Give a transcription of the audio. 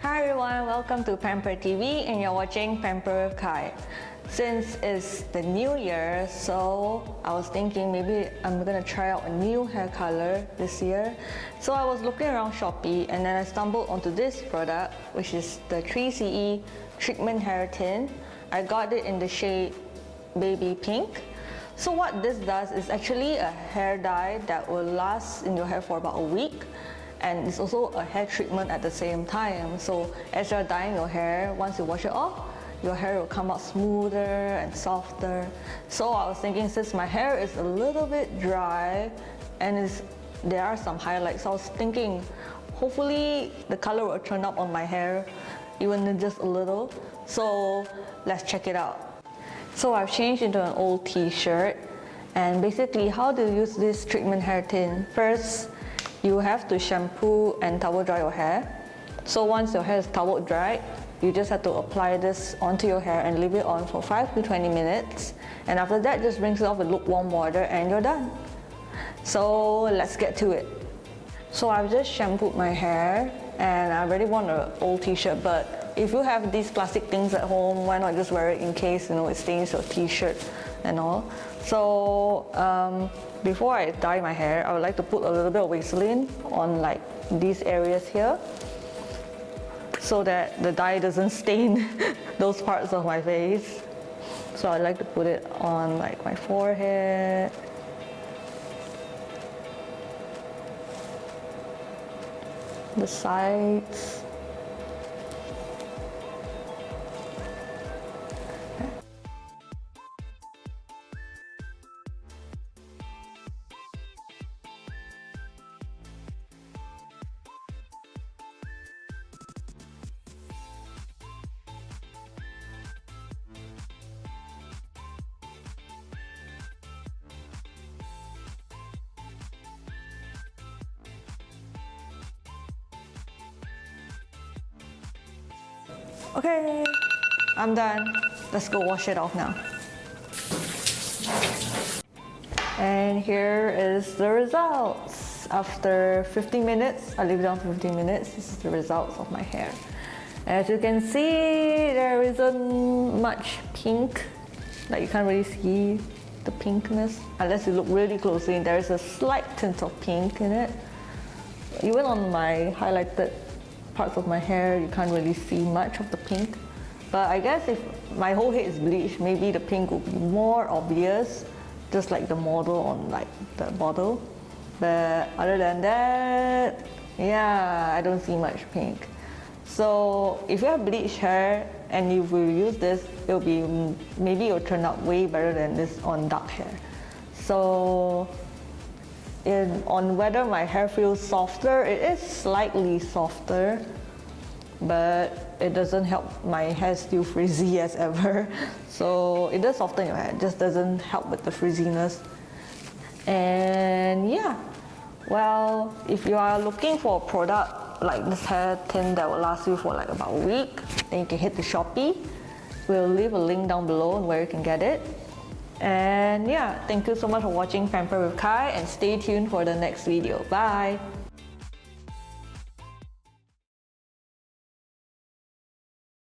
Hi everyone, welcome to Pamper TV and you're watching Pamper with Kye. Since it's the new year, so I was thinking maybe I'm gonna try out a new hair color this year. So I was looking around Shopee and then I stumbled onto this product, which is the 3CE Treatment Hair Tint. I got it in the shade Baby Pink. So what this does is actually a hair dye that will last in your hair for about a week. And it's also a hair treatment at the same time. So as you're dyeing your hair, once you wash it off, your hair will come out smoother and softer. So I was thinking, since my hair is a little bit dry and there are some highlights, so I was thinking hopefully the color will turn up on my hair, even just a little. So let's check it out. So I've changed into an old t-shirt, and basically how to use this treatment hair tint. First, you have to shampoo and towel dry your hair. So once your hair is towel dried, you just have to apply this onto your hair and leave it on for 5 to 20 minutes. And after that, just rinse it off with lukewarm water and you're done. So let's get to it. So I've just shampooed my hair and I already worn an old t-shirt, but if you have these plastic things at home, why not just wear it in case it stains your t-shirt and all. So before I dye my hair, I would like to put a little bit of Vaseline on like these areas here so that the dye doesn't stain those parts of my face. So I like to put it on like my forehead, the sides. Okay, I'm done. Let's go wash it off now. And here is the results. After 15 minutes, I leave it on for 15 minutes. This is the results of my hair. As you can see, there isn't much pink. Like you can't really see the pinkness unless you look really closely. There is a slight tint of pink in it. Even on my highlighted parts of my hair, you can't really see much of the pink. But I guess if my whole head is bleached, maybe the pink will be more obvious, just like the model on like the bottle. But other than that, yeah, I don't see much pink. So if you have bleached hair and if you use this, maybe it'll turn out way better than this on dark hair. So on whether my hair feels softer, it is slightly softer, but it doesn't help my hair still frizzy as ever. So it does soften your hair, it just doesn't help with the frizziness. And yeah, well, if you are looking for a product like this hair tint that will last you for like about a week, then you can hit the Shopee. We'll leave a link down below on where you can get it. And yeah, thank you so much for watching Pamper with Kye and stay tuned for the next video. Bye!